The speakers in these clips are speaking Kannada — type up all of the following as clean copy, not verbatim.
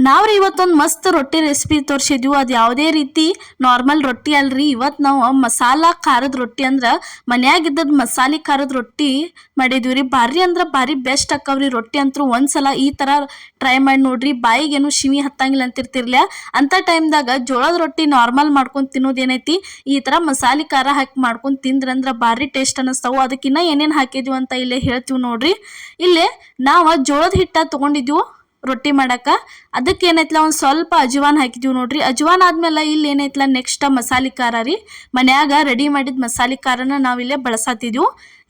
ನಾವ್ರಿ ಇವತ್ತೊಂದು ಮಸ್ತ್ ರೊಟ್ಟಿ ರೆಸಿಪಿ ತೋರಿಸಿದ್ವಿ. ಅದು ಯಾವುದೇ ರೀತಿ ನಾರ್ಮಲ್ ರೊಟ್ಟಿ ಅಲ್ರಿ. ಇವತ್ತು ನಾವು ಮಸಾಲಾ ಖಾರದ ರೊಟ್ಟಿ ಅಂದ್ರೆ ಮನ್ಯಾಗಿದ್ದದ ಮಸಾಲೆ ಖಾರದ ರೊಟ್ಟಿ ಮಾಡಿದ್ವಿ ರೀ. ಭಾರಿ ಅಂದ್ರೆ ಭಾರಿ ಬೆಸ್ಟ್ ಅಕ್ಕವ್ರಿ ರೊಟ್ಟಿ ಅಂತೂ. ಒಂದ್ಸಲ ಈ ಥರ ಟ್ರೈ ಮಾಡಿ ನೋಡ್ರಿ. ಬಾಯಿಗೇನು ಶಿವಿ ಹತ್ತಂಗಿಲ್ಲ ಅಂತಿರ್ತಿರ್ಲಿಲ್ಲ. ಅಂಥ ಟೈಮ್ದಾಗ ಜೋಳದ ರೊಟ್ಟಿ ನಾರ್ಮಲ್ ಮಾಡ್ಕೊಂಡು ತಿನ್ನೋದೇನೈತಿ, ಈ ಥರ ಮಸಾಲೆ ಖಾರ ಹಾಕಿ ಮಾಡ್ಕೊಂಡು ತಿಂದ್ರಂದ್ರೆ ಭಾರಿ ಟೇಸ್ಟ್ ಅನ್ನಿಸ್ತಾವು. ಅದಕ್ಕಿನ್ನ ಏನೇನು ಹಾಕಿದ್ವಿ ಅಂತ ಇಲ್ಲೇ ಹೇಳ್ತೀವಿ ನೋಡ್ರಿ. ಇಲ್ಲೇ ನಾವು ಜೋಳದ ಹಿಟ್ಟ ತೊಗೊಂಡಿದ್ವು ರೊಟ್ಟಿ ಮಾಡಕ. ಅದಕ್ಕೆ ಏನೈತ್ಲ ಒಂದು ಸ್ವಲ್ಪ ಅಜವಾನ್ ಹಾಕಿದೀವಿ ನೋಡ್ರಿ. ಅಜವಾನ್ ಆದ್ಮೇಲೆ ಇಲ್ಲಿ ಏನೈತ್ಲ ನೆಕ್ಸ್ಟ್ ಮಸಾಲೆ ಖಾರ ರೀ. ಮನ್ಯಾಗ ರೆಡಿ ಮಾಡಿದ ಮಸಾಲೆ ಖಾರನ ನಾವಿಲ್ಲೇ ಬಳಸತ್ತಿದ್ವು.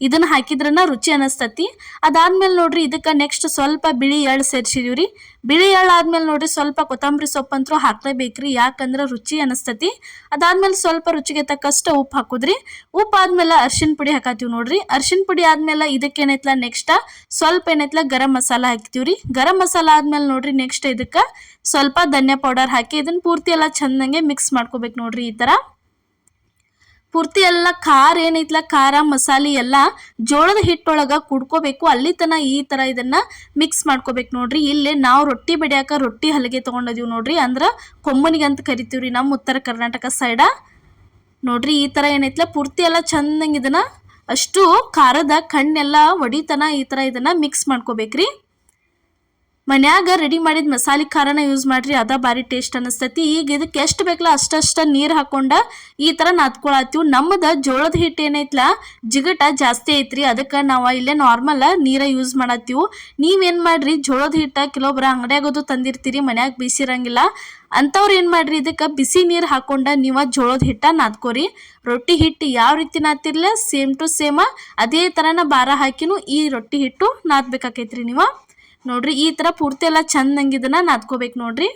ಇದನ್ನ ಹಾಕಿದ್ರನ ರುಚಿ ಅನಿಸ್ತತಿ. ಅದಾದ್ಮೇಲೆ ನೋಡ್ರಿ ಇದಕ್ಕೆ ನೆಕ್ಸ್ಟ್ ಸ್ವಲ್ಪ ಬಿಳಿ ಎಳ್ಳು ಸೇರಿಸಿದೀವಿ ರೀ. ಬಿಳಿ ಎಳ್ಳು ಆದ್ಮೇಲೆ ನೋಡ್ರಿ ಸ್ವಲ್ಪ ಕೊತ್ತಂಬರಿ ಸೊಪ್ಪಂತರೂ ಹಾಕ್ಲೇಬೇಕ್ರಿ, ಯಾಕಂದ್ರೆ ರುಚಿ ಅನಿಸ್ತತಿ. ಅದಾದ್ಮೇಲೆ ಸ್ವಲ್ಪ ರುಚಿಗೆ ತಕ್ಕಷ್ಟು ಉಪ್ಪು ಹಾಕುದ್ರಿ. ಉಪ್ಪು ಆದ್ಮೇಲೆ ಅರ್ಶಿನ ಪುಡಿ ಹಾಕತ್ತೀವಿ ನೋಡ್ರಿ. ಅರ್ಶಿನ ಪುಡಿ ಆದ್ಮೇಲೆ ಇದಕ್ಕೆ ಏನೈತ್ಲ ನೆಕ್ಸ್ಟ್ ಸ್ವಲ್ಪ ಏನೈತ್ಲ ಗರಂ ಮಸಾಲ ಹಾಕ್ತೀವಿ ರೀ. ಗರಂ ಮಸಾಲ ಆದ್ಮೇಲೆ ನೋಡ್ರಿ ನೆಕ್ಸ್ಟ್ ಇದಕ್ಕೆ ಸ್ವಲ್ಪ ಧನಿಯಾ ಪೌಡರ್ ಹಾಕಿ ಇದನ್ನ ಪೂರ್ತಿ ಎಲ್ಲ ಚಂದಂಗೆ ಮಿಕ್ಸ್ ಮಾಡ್ಕೋಬೇಕು ನೋಡ್ರಿ. ಈ ಥರ ಪೂರ್ತಿ ಎಲ್ಲ ಖಾರ ಏನೈತ್ಲ ಖಾರ ಮಸಾಲೆ ಎಲ್ಲ ಜೋಳದ ಹಿಟ್ಟೊಳಗೆ ಕುಡ್ಕೋಬೇಕು. ಅಲ್ಲಿ ತನ ಈ ಥರ ಇದನ್ನ ಮಿಕ್ಸ್ ಮಾಡ್ಕೋಬೇಕು ನೋಡ್ರಿ. ಇಲ್ಲೇ ನಾವು ರೊಟ್ಟಿ ಬಡಿಯಾಕ ರೊಟ್ಟಿ ಹಲಗೆ ತೊಗೊಂಡಿದೀವಿ ನೋಡ್ರಿ. ಅಂದ್ರೆ ಕೊಮ್ಮನಿಗೆ ಅಂತ ಕರಿತೀವಿ ರೀ ನಮ್ಮ ಉತ್ತರ ಕರ್ನಾಟಕ ಸೈಡ. ನೋಡ್ರಿ ಈ ಥರ ಏನೈತ್ಲ ಪೂರ್ತಿ ಎಲ್ಲ ಚಂದಂಗೆ ಇದನ್ನ ಅಷ್ಟು ಖಾರದ ಕಣ್ಣೆಲ್ಲ ಒಡಿತನ ಈ ಥರ ಇದನ್ನ ಮಿಕ್ಸ್ ಮಾಡ್ಕೋಬೇಕ್ರಿ. ಮನ್ಯಾಗ ರೆಡಿ ಮಾಡಿದ ಮಸಾಲೆ ಖಾರನ ಯೂಸ್ ಮಾಡ್ರಿ, ಅದ ಭಾರಿ ಟೇಸ್ಟ್ ಅನಿಸ್ತೈತಿ. ಈಗ ಇದಕ್ಕೆ ಎಷ್ಟು ಬೇಕಲ್ಲ ಅಷ್ಟಷ್ಟ ನೀರು ಹಾಕೊಂಡ ಈ ಥರ ನಾದ್ಕೊಳತ್ತೀವಿ. ನಮ್ಮದ ಜೋಳದ ಹಿಟ್ಟು ಏನೈತ್ಲ ಜಿಗಟ ಜಾಸ್ತಿ ಐತ್ರಿ, ಅದಕ್ಕೆ ನಾವು ಇಲ್ಲೇ ನಾರ್ಮಲ್ ನೀರ ಯೂಸ್ ಮಾಡತ್ತೀವಿ. ನೀವೇನು ಮಾಡ್ರಿ ಜೋಳದ ಹಿಟ್ಟ ಕೆಲವೊಬ್ರು ಅಂಗಡಿಯಾಗೋದು ತಂದಿರ್ತೀರಿ, ಮನ್ಯಾಗ ಬಿಸಿರಂಗಿಲ್ಲ ಅಂಥವ್ರು ಏನು ಮಾಡ್ರಿ ಇದಕ್ಕೆ ಬಿಸಿ ನೀರು ಹಾಕೊಂಡ ನೀವು ಜೋಳದ ಹಿಟ್ಟ ನಾದ್ಕೋರಿ. ರೊಟ್ಟಿ ಹಿಟ್ಟು ಯಾವ ರೀತಿ ನಾದ್ತಿರ್ಲ ಸೇಮ್ ಟು ಸೇಮ ಅದೇ ಥರನ ಭಾರ ಹಾಕಿನೂ ಈ ರೊಟ್ಟಿ ಹಿಟ್ಟು ನಾದ್ಬೇಕಾಕೈತ್ರಿ ನೀವು. ನೋಡ್ರಿ ಈ ಥರ ಪೂರ್ತಿ ಎಲ್ಲ ಚಂದಂಗೆ ಇದನ್ನ ನಾದ್ಕೋಬೇಕು ನೋಡ್ರಿ.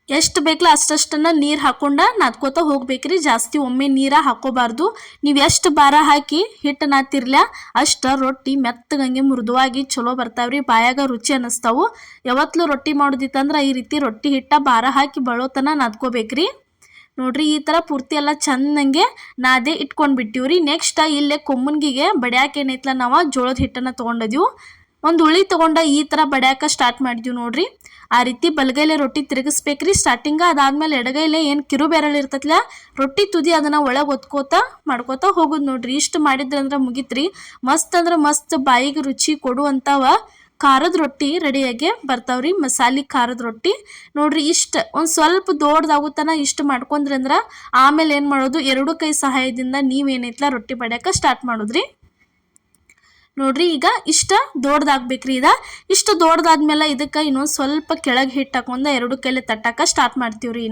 ಎಷ್ಟು ಬೇಕಲ್ಲ ಅಷ್ಟಷ್ಟನ್ನ ನೀರು ಹಾಕೊಂಡ ನಾದ್ಕೋತ ಹೋಗ್ಬೇಕ್ರಿ. ಜಾಸ್ತಿ ಒಮ್ಮೆ ನೀರ ಹಾಕೋಬಾರ್ದು. ನೀವು ಎಷ್ಟು ಭಾರ ಹಾಕಿ ಹಿಟ್ಟು ನಾದ್ತಿರ್ಲ ಅಷ್ಟು ರೊಟ್ಟಿ ಮೆತ್ತಗಂಗೆ ಮೃದುವಾಗಿ ಚಲೋ ಬರ್ತಾವ್ರಿ, ಬಾಯಾಗ ರುಚಿ ಅನ್ನಿಸ್ತಾವು. ಯಾವತ್ತೂ ರೊಟ್ಟಿ ಮಾಡೋದಿತ್ತಂದ್ರೆ ಈ ರೀತಿ ರೊಟ್ಟಿ ಹಿಟ್ಟ ಭಾರ ಹಾಕಿ ಬಳೋತನ ನಾದ್ಕೋಬೇಕ್ರಿ. ನೋಡ್ರಿ ಈ ಥರ ಪೂರ್ತಿ ಎಲ್ಲ ಚಂದಂಗೆ ನಾದೇ ಇಟ್ಕೊಂಡು ಬಿಟ್ಟಿವ್ರಿ. ನೆಕ್ಸ್ಟ್ ಇಲ್ಲೇ ಕೊಮ್ಮನ್ಗಿಗೆ ಬಡ್ಯಾಕ ಏನೈತ್ಲ ನಾವು ಜೋಳದ ಹಿಟ್ಟನ್ನು ತೊಗೊಂಡಿದ್ದೀವಿ. ಒಂದು ಉಳಿ ತೊಗೊಂಡ ಈ ಥರ ಬಡ್ಯಾಕ ಸ್ಟಾರ್ಟ್ ಮಾಡಿದ್ವಿ ನೋಡ್ರಿ. ಆ ರೀತಿ ಬಲಗೈಲೆ ರೊಟ್ಟಿ ತಿರುಗಿಸ್ಬೇಕ್ರಿ ಸ್ಟಾರ್ಟಿಂಗ. ಅದಾದ್ಮೇಲೆ ಎಡಗೈಲೆ ಏನು ಕಿರು ಬೆರಳು ಇರ್ತೈತ್ಲ ರೊಟ್ಟಿ ತುದಿ ಅದನ್ನು ಒಳಗೆ ಒತ್ಕೋತ ಮಾಡ್ಕೋತ ಹೋಗೋದು ನೋಡ್ರಿ. ಇಷ್ಟು ಮಾಡಿದ್ರಂದ್ರೆ ಮುಗಿತ್ರಿ. ಮಸ್ತ್ ಅಂದ್ರೆ ಮಸ್ತ್ ಬಾಯಿಗೆ ರುಚಿ ಕೊಡುವಂಥವ ಖಾರದ ರೊಟ್ಟಿ ರೆಡಿಯಾಗಿ ಬರ್ತಾವ್ರಿ, ಮಸಾಲೆ ಖಾರದ ರೊಟ್ಟಿ. ನೋಡ್ರಿ ಇಷ್ಟು ಒಂದು ಸ್ವಲ್ಪ ದೊಡ್ಡದಾಗುತ್ತಾನ ಇಷ್ಟು ಮಾಡ್ಕೊಂಡ್ರಿ ಅಂದ್ರೆ ಆಮೇಲೆ ಏನು ಮಾಡೋದು, ಎರಡು ಕೈ ಸಹಾಯದಿಂದ ನೀವೇನೈತ್ಲ ರೊಟ್ಟಿ ಬಡಿಯಾಕ ಸ್ಟಾರ್ಟ್ ಮಾಡೋದ್ರಿ. ನೋಡ್ರಿ ಈಗ ಇಷ್ಟ ದೊಡ್ಡದಾಗ್ಬೇಕ್ರಿ. ಇಷ್ಟು ದೊಡ್ಡದಾದ್ಮೇಲೆ ಇದಕ್ಕೆ ಇನ್ನೊಂದು ಸ್ವಲ್ಪ ಕೆಳಗೆ ಹಿಟ್ಟು ಹಾಕೊಂಡ ಎರಡು ಕೈಲಿ ತಟ್ಟಾಕ ಸ್ಟಾರ್ಟ್ ಮಾಡ್ತೀವ್ರಿ.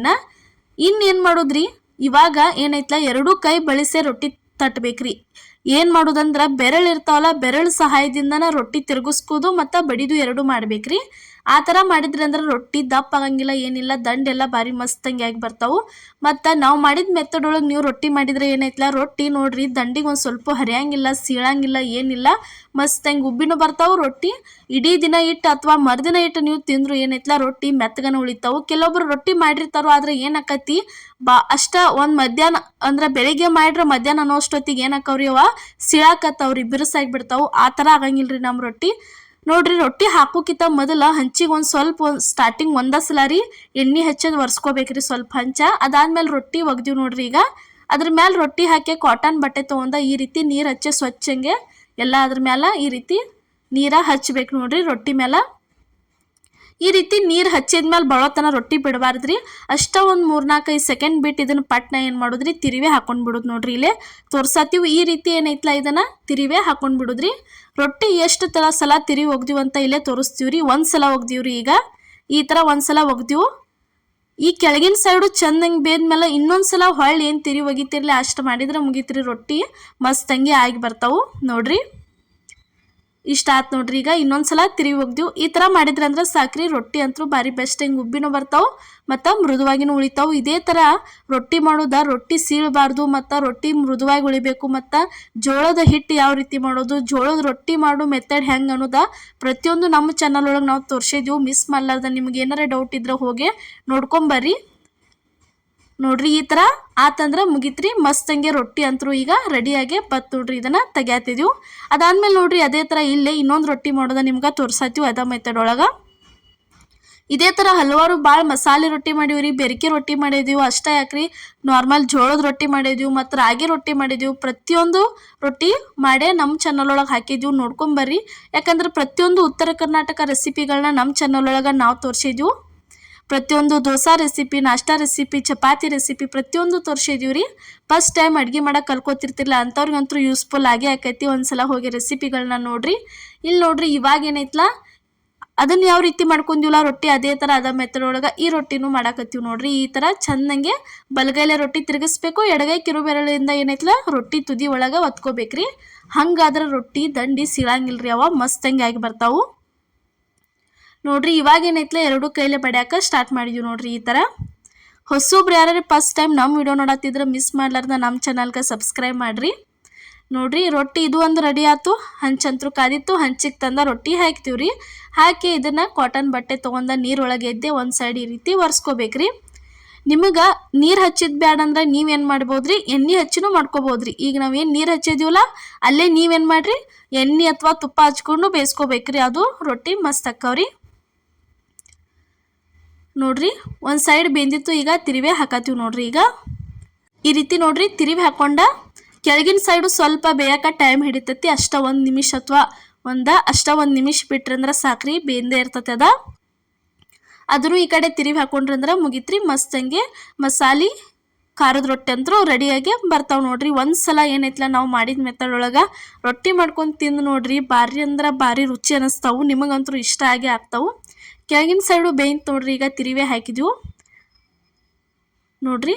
ಇನ್ನೇನು ಮಾಡೋದ್ರಿ, ಇವಾಗ ಏನೈತ್ಲ ಎರಡು ಕೈ ಬಳಸೆ ರೊಟ್ಟಿ ತಟ್ಟಬೇಕ್ರಿ. ಏನು ಮಾಡೋದಂದ್ರೆ ಬೆರಳು ಇರ್ತಾವಲ್ಲ ಬೆರಳು ಸಹಾಯದಿಂದನ ರೊಟ್ಟಿ ತಿರುಗಿಸ್ಕೋದು ಮತ್ತು ಬಡಿದು ಎರಡು ಮಾಡ್ಬೇಕ್ರಿ. ಆ ಥರ ಮಾಡಿದ್ರಿ ಅಂದ್ರೆ ರೊಟ್ಟಿ ದಪ್ಪ ಆಗಂಗಿಲ್ಲ ಏನಿಲ್ಲ, ದಂಡೆಲ್ಲ ಭಾರಿ ಮಸ್ತಂಗೆ ಆಗಿ ಬರ್ತಾವು. ಮತ್ತು ನಾವು ಮಾಡಿದ ಮೆಥಡ್ ಒಳಗೆ ನೀವು ರೊಟ್ಟಿ ಮಾಡಿದರೆ ಏನೈತ್ಲ ರೊಟ್ಟಿ ನೋಡ್ರಿ ದಂಡಿಗೆ ಒಂದು ಸ್ವಲ್ಪ ಹರಿಯಂಗಿಲ್ಲ ಸೀಳಂಗಿಲ್ಲ ಏನಿಲ್ಲ, ಮಸ್ತಂಗೆ ಉಬ್ಬಿನೂ ಬರ್ತಾವೆ. ರೊಟ್ಟಿ ಇಡೀ ದಿನ ಇಟ್ಟು ಅಥವಾ ಮರುದಿನ ಇಟ್ಟು ನೀವು ತಿಂದ್ರು ಏನೈತ್ಲ ರೊಟ್ಟಿ ಮೆತ್ತಗನ ಉಳಿತಾವು. ಕೆಲವೊಬ್ರು ರೊಟ್ಟಿ ಮಾಡಿರ್ತಾರೋ ಆದ್ರೆ ಏನಾಕತಿ ಅಷ್ಟ ಒಂದು ಮಧ್ಯಾಹ್ನ ಅಂದ್ರೆ ಬೆಳಿಗ್ಗೆ ಮಾಡ್ರೆ ಮಧ್ಯಾಹ್ನ ಅನ್ನೋ ಅಷ್ಟೊತ್ತಿಗೆ ಏನಾಕವ್ರಿ ಅವ ಸಿಳಾಕತ್ತವ್ರಿ, ಬಿರುಸಾಗಿ ಆ ಥರ ಆಗಂಗಿಲ್ರಿ ನಮ್ಮ ರೊಟ್ಟಿ. ನೋಡ್ರಿ ರೊಟ್ಟಿ ಹಾಕೋಕ್ಕಿಂತ ಮೊದಲ ಹಂಚಿಗೆ ಒಂದು ಸ್ವಲ್ಪ ಸ್ಟಾರ್ಟಿಂಗ್ ಒಂದ ಸಲ ರೀ ಎಣ್ಣೆ ಹಚ್ಚೋದು ಒರೆಸ್ಕೋಬೇಕ್ರಿ ಸ್ವಲ್ಪ ಹಂಚ. ಅದಾದ್ಮೇಲೆ ರೊಟ್ಟಿ ಒಗ್ದೀವಿ ನೋಡ್ರಿ. ಈಗ ಅದ್ರ ಮೇಲೆ ರೊಟ್ಟಿ ಹಾಕಿ ಕಾಟನ್ ಬಟ್ಟೆ ತೊಗೊಂಡ ಈ ರೀತಿ ನೀರು ಹಚ್ಚಿ ಸ್ವಚ್ಛಂಗೆ ಎಲ್ಲ ಅದ್ರ ಮೇಲೆ ಈ ರೀತಿ ನೀರ ಹಚ್ಬೇಕು ನೋಡ್ರಿ. ರೊಟ್ಟಿ ಮೇಲೆ ಈ ರೀತಿ ನೀರು ಹಚ್ಚಿದ್ಮೇಲೆ ಬಳೋತನ ರೊಟ್ಟಿ ಬಿಡಬಾರ್ದ್ರಿ. ಅಷ್ಟ ಒಂದು 3-4 ಸೆಕೆಂಡ್ ಬಿಟ್ಟು ಇದನ್ನು ಪಟ್ನ ಏನು ಮಾಡೋದ್ರಿ ತಿರುವೆ ಹಾಕೊಂಡು ಬಿಡೋದು ನೋಡ್ರಿ. ಇಲ್ಲೇ ತೋರ್ಸತ್ತೀವಿ ಈ ರೀತಿ ಏನೈತ್ಲ ಇದನ್ನು ತಿರುವೆ ಹಾಕೊಂಡು ಬಿಡೋದ್ರಿ. ರೊಟ್ಟಿ ಎಷ್ಟು ಸಲ ತಿರುವಿ ಒಗ್ದೀವಿ ಅಂತ ಇಲ್ಲೇ ತೋರಿಸ್ತೀವಿ ರೀ. ಒಂದು ಸಲ ಒಗ್ದೀವ್ರಿ. ಈಗ ಈ ಥರ ಒಂದು ಸಲ ಒಗ್ದೀವಿ. ಈ ಕೆಳಗಿನ ಸೈಡು ಚಂದಂಗೆ ಬೇದ್ಮೇಲೆ ಇನ್ನೊಂದು ಸಲ ಹೊಳ್ಳಿ ಏನು ತಿರುವಿ ಒಗಿತಿರ್ಲಿ ಅಷ್ಟು ಮಾಡಿದ್ರೆ ಮುಗಿತ್ರಿ ರೊಟ್ಟಿ ಮಸ್ತಂಗೆ ಆಗಿ ಬರ್ತಾವು ನೋಡ್ರಿ. ಇಷ್ಟ ಆಯ್ತು ನೋಡ್ರಿ. ಈಗ ಇನ್ನೊಂದ್ಸಲ ತಿರುವಿ ಒಗ್ದೀವಿ. ಈ ಥರ ಮಾಡಿದ್ರೆ ಅಂದ್ರೆ ಸಾಕ್ರಿ ರೊಟ್ಟಿ ಅಂತೂ ಭಾರಿ ಬೆಸ್ಟ್, ಹಿಂಗೆ ಉಬ್ಬಿನೂ ಬರ್ತಾವೆ ಮತ್ತು ಮೃದುವಾಗಿನೂ ಉಳಿತಾವೆ. ಇದೇ ಥರ ರೊಟ್ಟಿ ಮಾಡೋದ ರೊಟ್ಟಿ ಸೀಳಬಾರ್ದು ಮತ್ತು ರೊಟ್ಟಿ ಮೃದುವಾಗಿ ಉಳಿಬೇಕು. ಮತ್ತು ಜೋಳದ ಹಿಟ್ಟು ಯಾವ ರೀತಿ ಮಾಡೋದು, ಜೋಳದ ರೊಟ್ಟಿ ಮಾಡೋ ಮೆಥಡ್ ಹೆಂಗೆ ಅನ್ನೋದ ಪ್ರತಿಯೊಂದು ನಮ್ಮ ಚಾನಲ್ ಒಳಗೆ ನಾವು ತೋರಿಸಿದ್ವಿ. ಮಿಸ್ ಮಾಡಲಾರ್ದ ನಿಮ್ಗೆ ಏನಾರ ಡೌಟ್ ಇದ್ರೆ ಹೋಗಿ ನೋಡ್ಕೊಂಬರ್ರಿ. ನೋಡ್ರಿ ಈ ಥರ ಆತಂದ್ರೆ ಮುಗಿತ್ರಿ ಮಸ್ತಂಗೆ ರೊಟ್ಟಿ ಅಂತರೂ ಈಗ ರೆಡಿಯಾಗಿ ಬತ್ತು ನೋಡ್ರಿ. ಇದನ್ನು ತೆಗ್ಯಾತಿದ್ದೀವಿ. ಅದಾದ್ಮೇಲೆ ನೋಡ್ರಿ ಅದೇ ಥರ ಇಲ್ಲೇ ಇನ್ನೊಂದು ರೊಟ್ಟಿ ಮಾಡೋದ ನಿಮ್ಗೆ ತೋರ್ಸತ್ತೀವಿ ಅದ ಮೆಥಡ್ ಒಳಗೆ. ಇದೇ ಥರ ಹಲವಾರು ಭಾಳ ಮಸಾಲೆ ರೊಟ್ಟಿ ಮಾಡೀವಿ ರೀ, ಬೆರಕೆ ರೊಟ್ಟಿ ಮಾಡಿದೀವಿ. ಅಷ್ಟೇ ಯಾಕ್ರಿ, ನಾರ್ಮಲ್ ಜೋಳದ ರೊಟ್ಟಿ ಮಾಡಿದೀವಿ ಮತ್ತು ರಾಗಿ ರೊಟ್ಟಿ ಮಾಡಿದೀವಿ. ಪ್ರತಿಯೊಂದು ರೊಟ್ಟಿ ಮಾಡೇ ನಮ್ಮ ಚಾನಲ್ ಒಳಗೆ ಹಾಕಿದ್ದೀವಿ, ನೋಡ್ಕೊಂಬರ್ರಿ. ಯಾಕಂದ್ರೆ ಪ್ರತಿಯೊಂದು ಉತ್ತರ ಕರ್ನಾಟಕ ರೆಸಿಪಿಗಳನ್ನ ನಮ್ಮ ಚಾನಲ್ ಒಳಗೆ ನಾವು ತೋರಿಸಿದ್ದೀವಿ. ಪ್ರತಿಯೊಂದು ದೋಸೆ ರೆಸಿಪಿ, ನಾಷ್ಟಾ ರೆಸಿಪಿ, ಚಪಾತಿ ರೆಸಿಪಿ ಪ್ರತಿಯೊಂದು ತೋರಿಸಿದೀವಿ ರೀ. ಫಸ್ಟ್ ಟೈಮ್ ಅಡುಗೆ ಮಾಡಕ್ಕೆ ಕಲ್ಕೋತಿರ್ತಿಲ್ಲ ಅಂಥವ್ರಿಗಂತೂ ಯೂಸ್ಫುಲ್ ಆಗೇ ಆಕೈತಿ. ಒಂದ್ಸಲ ಹೋಗಿ ರೆಸಿಪಿಗಳನ್ನ ನೋಡ್ರಿ. ಇಲ್ಲಿ ನೋಡ್ರಿ, ಇವಾಗ ಏನೈತ್ಲ ಅದನ್ನು ಯಾವ ರೀತಿ ಮಾಡ್ಕೊಂಡಿವಲ್ಲ ರೊಟ್ಟಿ, ಅದೇ ಥರ ಅದ ಮೆಥಡ್ ಒಳಗೆ ಈ ರೊಟ್ಟಿನೂ ಮಾಡಾಕತ್ತೀವಿ ನೋಡ್ರಿ. ಈ ಥರ ಚಂದಂಗೆ ಬಲಗೈಲೆ ರೊಟ್ಟಿ ತಿರುಗಿಸ್ಬೇಕು, ಎಡಗೈ ಕಿರುಬೆರಳಿಂದ ಏನೈತ್ಲ ರೊಟ್ಟಿ ತುದಿ ಒಳಗೆ ಒತ್ಕೋಬೇಕ್ರಿ. ಹಂಗಾದ್ರೆ ರೊಟ್ಟಿ ದಂಡಿ ಸೀಳಂಗಿಲ್ರಿ, ಅವ ಮಸ್ತಂಗೆ ಆಗಿ ಬರ್ತಾವು ನೋಡ್ರಿ. ಇವಾಗ ಏನೈತ್ಲ ಎರಡು ಕೈಲೇ ಬಡಿಯಾಕ ಸ್ಟಾರ್ಟ್ ಮಾಡಿದ್ವಿ ನೋಡ್ರಿ. ಈ ಥರ ಹೊಸೊಬ್ರು ಯಾರು ಫಸ್ಟ್ ಟೈಮ್ ನಮ್ಮ ವಿಡಿಯೋ ನೋಡತ್ತಿದ್ರೆ ಮಿಸ್ ಮಾಡ್ಲಾರ್ದ ನಮ್ಮ ಚಾನಲ್ಗೆ ಸಬ್ಸ್ಕ್ರೈಬ್ ಮಾಡಿರಿ ನೋಡ್ರಿ. ರೊಟ್ಟಿ ಇದು ಒಂದು ರೆಡಿ ಆಯ್ತು, ಹಂಚಂತ್ರು ಕಾದಿತ್ತು. ಹಂಚಿಗೆ ತಂದ ರೊಟ್ಟಿ ಹಾಕ್ತೀವ್ರಿ. ಹಾಕಿ ಇದನ್ನು ಕಾಟನ್ ಬಟ್ಟೆ ತೊಗೊಂಡ ನೀರೊಳಗೆ ಎದ್ದೆ ಒಂದು ಸೈಡ್ ಈ ರೀತಿ ಒರೆಸ್ಕೋಬೇಕ್ರಿ. ನಿಮಗೆ ನೀರು ಹಚ್ಚಿದ ಬ್ಯಾಡ ಅಂದ್ರೆ ನೀವೇನು ಮಾಡ್ಬೋದ್ರಿ, ಎಣ್ಣೆ ಹಚ್ಚಿನೂ ಮಾಡ್ಕೋಬೋದ್ರಿ. ಈಗ ನಾವೇನು ನೀರು ಹಚ್ಚಿದೀವಲ್ಲ ಅಲ್ಲೇ ನೀವೇನು ಮಾಡಿರಿ, ಎಣ್ಣೆ ಅಥವಾ ತುಪ್ಪ ಹಚ್ಕೊಂಡು ಬೇಯಿಸ್ಕೋಬೇಕ್ರಿ. ಅದು ರೊಟ್ಟಿ ಮಸ್ತ್ ಅಕ್ಕವ್ರಿ ನೋಡ್ರಿ. ಒಂದು ಸೈಡ್ ಬೆಂದಿತ್ತು, ಈಗ ತಿರುವೆ ಹಾಕತ್ತೀವಿ ನೋಡ್ರಿ. ಈಗ ಈ ರೀತಿ ನೋಡ್ರಿ ತಿರುವಿ ಹಾಕೊಂಡ ಕೆಳಗಿನ ಸೈಡು ಸ್ವಲ್ಪ ಬೇಯಕ್ಕೆ ಟೈಮ್ ಹಿಡಿತೈತಿ. ಅಷ್ಟ ಒಂದು ನಿಮಿಷ ಅಥವಾ ಒಂದು ನಿಮಿಷ ಬಿಟ್ರಂದ್ರೆ ಸಾಕ್ರಿ, ಬೇಂದೇ ಇರ್ತೈತೆ ಅದ. ಅದನ್ನು ಈ ಕಡೆ ತಿರುವಿ ಹಾಕೊಂಡ್ರಂದ್ರೆ ಮುಗಿತ್ರಿ. ಮಸ್ತಂಗೆ ಮಸಾಲೆ ಖಾರದ ರೊಟ್ಟಿ ಅಂತೂ ರೆಡಿಯಾಗಿ ಬರ್ತಾವೆ ನೋಡ್ರಿ. ಒಂದು ಸಲ ಏನೈತ್ಲ ನಾವು ಮಾಡಿದ ಮೆಥಡ್ ಒಳಗೆ ರೊಟ್ಟಿ ಮಾಡ್ಕೊಂಡು ತಿಂದು ನೋಡ್ರಿ, ಭಾರಿ ಅಂದ್ರೆ ಭಾರಿ ರುಚಿ ಅನ್ನಿಸ್ತಾವು. ನಿಮಗಂತೂ ಇಷ್ಟ ಆಗಿ ಆಗ್ತಾವು. ಕೆಳಗಿನ ಸೈಡು ಬೇಯ್ತು ನೋಡ್ರಿ. ಈಗ ತಿರುವೆ ಹಾಕಿದ್ವು ನೋಡ್ರಿ.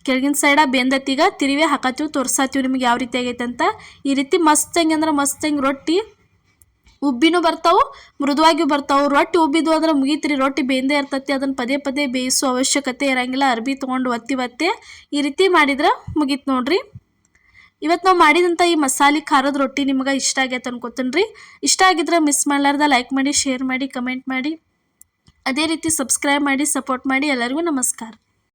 ಕೆಳಗಿನ ಸೈಡ ಬೆಂದತಿ. ಈಗ ತಿರುವೆ ಹಾಕತ್ತೀವಿ, ತೋರ್ಸಾತೀವಿ ನಿಮ್ಗೆ ಯಾವ ರೀತಿ ಆಗೈತೆ ಅಂತ. ಈ ರೀತಿ ಮಸ್ತಂಗೆ ಅಂದ್ರೆ ಮಸ್ತಂಗೆ ರೊಟ್ಟಿ ಉಬ್ಬಿನೂ ಬರ್ತಾವೆ, ಮೃದುವಾಗಿಯೂ ಬರ್ತಾವೆ. ರೊಟ್ಟಿ ಉಬ್ಬಿದ್ವು ಅಂದ್ರೆ ಮುಗೀತ್ರಿ, ರೊಟ್ಟಿ ಬೇಂದೇ ಇರ್ತೈತಿ. ಅದನ್ನು ಪದೇ ಪದೇ ಬೇಯಿಸೋ ಅವಶ್ಯಕತೆ ಇರಂಗಿಲ್ಲ. ಅರ್ಬಿ ತೊಗೊಂಡು ಒತ್ತಿ ಈ ರೀತಿ ಮಾಡಿದ್ರೆ ಮುಗೀತು ನೋಡ್ರಿ. ಇವತ್ತು ನಾವು ಮಾಡಿದಂಥ ಈ ಮಸಾಲೆ ಖಾರದ ರೊಟ್ಟಿ ನಿಮ್ಗೆ ಇಷ್ಟ ಆಗೈತೆ ಅನ್ಕೋತೀನಿ ರೀ. ಇಷ್ಟ ಆಗಿದ್ರೆ ಮಿಸ್ ಮಾಡಲಾರ್ದ ಲೈಕ್ ಮಾಡಿ, ಶೇರ್ ಮಾಡಿ, ಕಮೆಂಟ್ ಮಾಡಿ, ಅದೇ ರೀತಿ ಸಬ್ಸ್ಕ್ರೈಬ್ ಮಾಡಿ, ಸಪೋರ್ಟ್ ಮಾಡಿ. ಎಲ್ಲರಿಗೂ ನಮಸ್ಕಾರ.